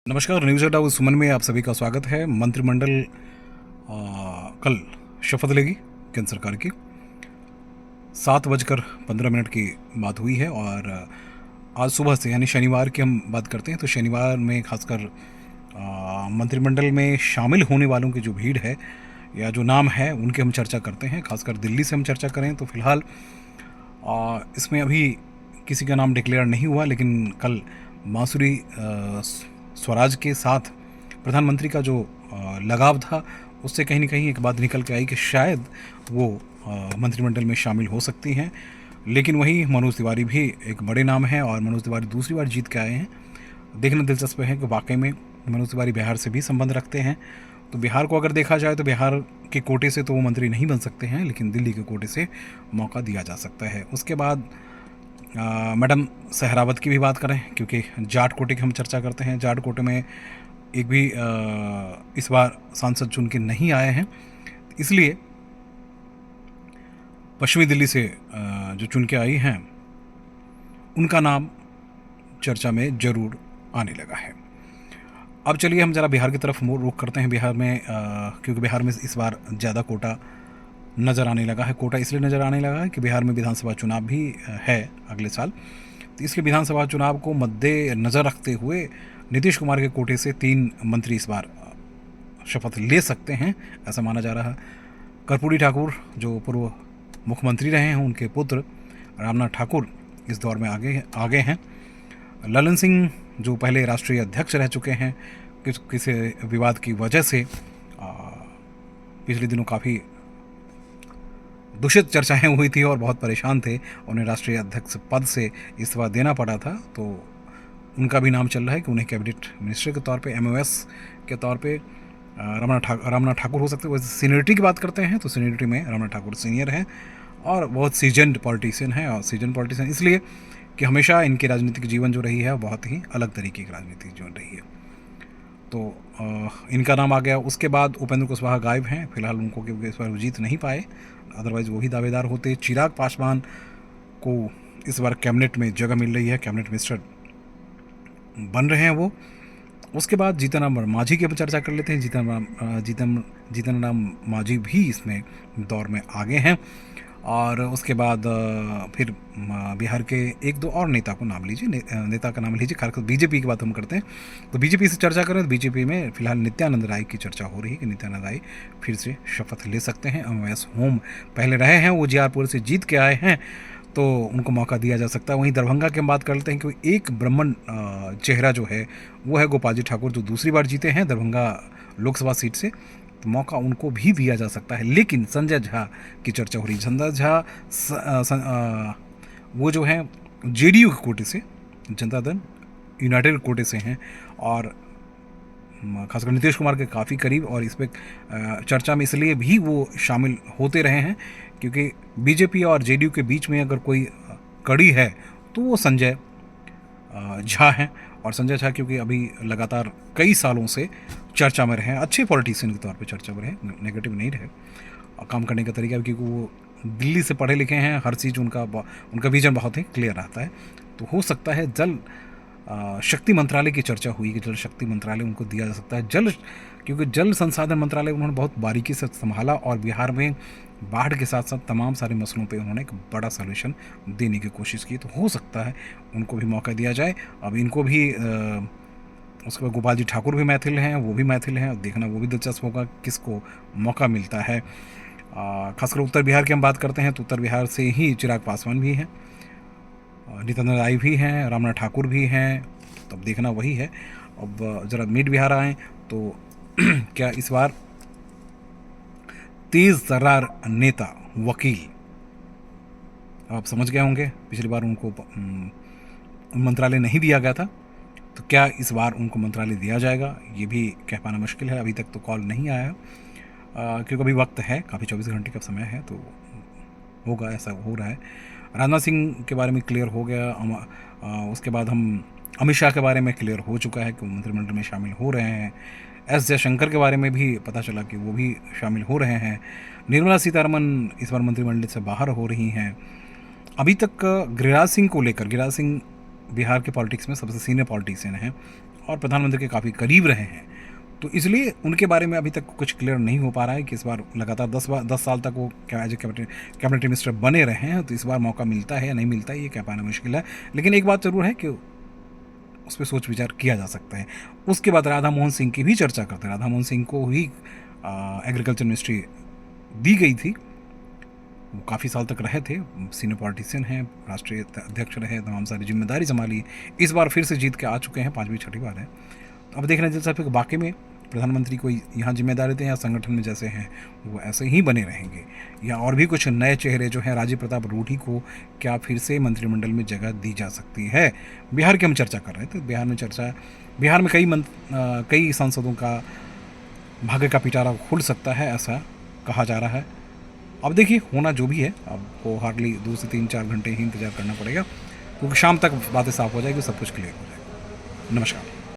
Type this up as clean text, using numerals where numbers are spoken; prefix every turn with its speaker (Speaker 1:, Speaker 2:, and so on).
Speaker 1: नमस्कार, news eight house सुमन में आप सभी का स्वागत है। मंत्रिमंडल कल शपथ लेगी केंद्र सरकार की। 7:15 की बात हुई है और आज सुबह से यानी शनिवार की हम बात करते हैं तो शनिवार में खासकर मंत्रिमंडल में शामिल होने वालों की जो भीड़ है या जो नाम है उनके हम चर्चा करते हैं। खासकर दिल्ली से हम चर्चा करें तो फिलहाल इसमें अभी किसी का नाम डिक्लेयर नहीं हुआ, लेकिन कल बांसुरी स्वराज के साथ प्रधानमंत्री का जो लगाव था उससे कहीं ना कहीं एक बात निकल के आई कि शायद वो मंत्रिमंडल में शामिल हो सकती हैं। लेकिन वहीं मनोज तिवारी भी एक बड़े नाम हैं और मनोज तिवारी दूसरी बार जीत के आए हैं। देखना दिलचस्प है कि वाकई में मनोज तिवारी बिहार से भी संबंध रखते हैं। तो बिहार को अगर देखा जाए तो बिहार के कोटे से तो वो मंत्री नहीं बन सकते हैं, लेकिन दिल्ली के कोटे से मौका दिया जा सकता है। उसके बाद मैडम सहरावत की भी बात करें, क्योंकि जाट कोटे की हम चर्चा करते हैं। जाट कोटे में एक भी इस बार सांसद चुन के नहीं आए हैं, इसलिए पश्चिमी दिल्ली से जो चुन के आई हैं उनका नाम चर्चा में ज़रूर आने लगा है। अब चलिए हम ज़रा बिहार की तरफ रुख करते हैं। बिहार में क्योंकि बिहार में इस बार ज़्यादा कोटा नज़र आने लगा है। कोटा इसलिए नज़र आने लगा है कि बिहार में विधानसभा चुनाव भी है अगले साल, तो इसलिए विधानसभा चुनाव को मद्देनज़र रखते हुए नीतीश कुमार के कोटे से 3 मंत्री इस बार शपथ ले सकते हैं, ऐसा माना जा रहा है। कर्पूरी ठाकुर जो पूर्व मुख्यमंत्री रहे हैं, उनके पुत्र रामनाथ ठाकुर इस दौर में आगे हैं। ललन सिंह जो पहले राष्ट्रीय अध्यक्ष रह चुके हैं, किसी विवाद की वजह से पिछले दिनों काफ़ी दूषित चर्चाएं हुई थी और बहुत परेशान थे, उन्हें राष्ट्रीय अध्यक्ष पद से इस्तीफा देना पड़ा था। तो उनका भी नाम चल रहा है कि उन्हें कैबिनेट मिनिस्टर के तौर पे, एमओएस के तौर पे रामनाथ ठाकुर हो सकते हैं। वैसे सीनियरिटी की बात करते हैं तो सीनियरिटी में रामनाथ ठाकुर सीनियर हैं और बहुत सीजनड पॉलिटिशियन हैं। और सीजन पॉलिटिशियन इसलिए कि हमेशा इनकी राजनीतिक जीवन जो रही है बहुत ही अलग तरीके की राजनीतिक जीवन रही है, तो इनका नाम आ गया। उसके बाद उपेंद्र कुशवाहा गायब हैं फिलहाल, उनको क्योंकि इस बार जीत नहीं पाए, अदरवाइज़ वही दावेदार होते। चिराग पासवान को इस बार कैबिनेट में जगह मिल रही है, कैबिनेट मिनिस्टर बन रहे हैं वो। उसके बाद जीतन राम मांझी की हम चर्चा कर लेते हैं। जीतन राम मांझी भी इसमें दौर में आगे हैं। और उसके बाद फिर बिहार के 1-2 और नेता को नाम लीजिए, नेता का नाम लीजिए। खासकर बीजेपी की बात हम करते हैं तो बीजेपी से चर्चा करें तो बीजेपी में फिलहाल नित्यानंद राय की चर्चा हो रही है कि नित्यानंद राय फिर से शपथ ले सकते हैं। एमओएस होम पहले रहे हैं, वो जीआरपुर से जीत के आए हैं, तो उनको मौका दिया जा सकता है। वहीं दरभंगा की हम बात कर लेते हैं कि एक ब्राह्मण चेहरा जो है वो है गोपाल जी ठाकुर, जो दूसरी बार जीते हैं दरभंगा लोकसभा सीट से, तो मौका उनको भी दिया जा सकता है। लेकिन संजय झा की चर्चा हो रही है। संजय झा वो जो है जेडीयू के कोटे से, जनता दल यूनाइटेड कोटे से हैं और खासकर नीतीश कुमार के काफ़ी करीब, और इस पर चर्चा में इसलिए भी वो शामिल होते रहे हैं क्योंकि बीजेपी और जेडीयू के बीच में अगर कोई कड़ी है तो वो संजय झा हैं। और संजय झा क्योंकि अभी लगातार कई सालों से चर्चा में रहे हैं, अच्छे पॉलिटिशियन के तौर पे चर्चा में रहे, नेगेटिव नहीं रहे, और काम करने का तरीका, क्योंकि वो दिल्ली से पढ़े लिखे हैं, हर चीज़ उनका विजन बहुत ही क्लियर आता है। तो हो सकता है जल शक्ति मंत्रालय की चर्चा हुई कि जल शक्ति मंत्रालय उनको दिया जा सकता है। क्योंकि जल संसाधन मंत्रालय उन्होंने बहुत बारीकी से संभाला और बिहार में बाढ़ के साथ साथ तमाम सारे मसलों पे उन्होंने एक बड़ा सॉल्यूशन देने की कोशिश की, तो हो सकता है उनको भी मौका दिया जाए। अब इनको भी उसके बाद गोपाल जी ठाकुर भी मैथिल हैं, वो भी मैथिल हैं, देखना वो भी दिलचस्प होगा किसको मौका मिलता है। खासकर उत्तर बिहार की हम बात करते हैं तो उत्तर बिहार से ही चिराग पासवान भी हैं, नित्यानंद राय भी हैं, रामनाथ ठाकुर भी हैं, तो अब देखना वही है। अब ज़रा मिड बिहार आएँ तो क्या इस बार तेज तर्रार नेता वकील, आप समझ गए होंगे पिछली बार उनको मंत्रालय नहीं दिया गया था, तो क्या इस बार उनको मंत्रालय दिया जाएगा ये भी कह पाना मुश्किल है। अभी तक तो कॉल नहीं आया क्योंकि अभी वक्त है, काफ़ी 24 घंटे का समय है, तो होगा, ऐसा हो रहा है। राजनाथ सिंह के बारे में क्लियर हो गया। उसके बाद हम अमित शाह के बारे में क्लियर हो चुका है कि वो मंत्रिमंडल में शामिल हो रहे हैं। एस जयशंकर के बारे में भी पता चला कि वो भी शामिल हो रहे हैं। निर्मला सीतारमन इस बार मंत्रिमंडल से बाहर हो रही हैं। अभी तक गिरिराज सिंह को लेकर, गिरिराज सिंह बिहार के पॉलिटिक्स में सबसे सीनियर पॉलिटिशियन हैं और प्रधानमंत्री के काफ़ी करीब रहे हैं, तो इसलिए उनके बारे में अभी तक कुछ क्लियर नहीं हो पा रहा है कि इस बार लगातार 10 साल तक वो क्या एज ए कैबिनेट मिनिस्टर बने रहे हैं, तो इस बार मौका मिलता है या नहीं मिलता है ये कह पाना मुश्किल है। लेकिन एक बात ज़रूर है कि उस पर सोच विचार किया जा सकता है। उसके बाद राधा मोहन सिंह की भी चर्चा करते हैं। राधा मोहन सिंह को ही एग्रीकल्चर मिनिस्ट्री दी गई थी, वो काफ़ी साल तक रहे थे, सीनियर पॉलिटिशियन हैं, राष्ट्रीय अध्यक्ष रहे, तमाम सारी जिम्मेदारी संभाली, इस बार फिर से जीत के आ चुके हैं, 5वीं 6ठी बार है। तो अब देखना दिलचस्प है कि वाकई में प्रधानमंत्री को यहाँ जिम्मेदारी दें या संगठन में जैसे हैं वो ऐसे ही बने रहेंगे, या और भी कुछ नए चेहरे जो हैं, राजीव प्रताप रूढ़ी को क्या फिर से मंत्रिमंडल में जगह दी जा सकती है। बिहार की हम चर्चा कर रहे थे, बिहार में कई सांसदों का भाग्य का पिटारा खुल सकता है, ऐसा कहा जा रहा है। अब देखिए होना जो भी है, आपको हार्डली 2 से 3-4 घंटे ही इंतज़ार करना पड़ेगा, क्योंकि शाम तक बातें साफ हो जाएगी, सब कुछ क्लियर हो जाएगा। नमस्कार।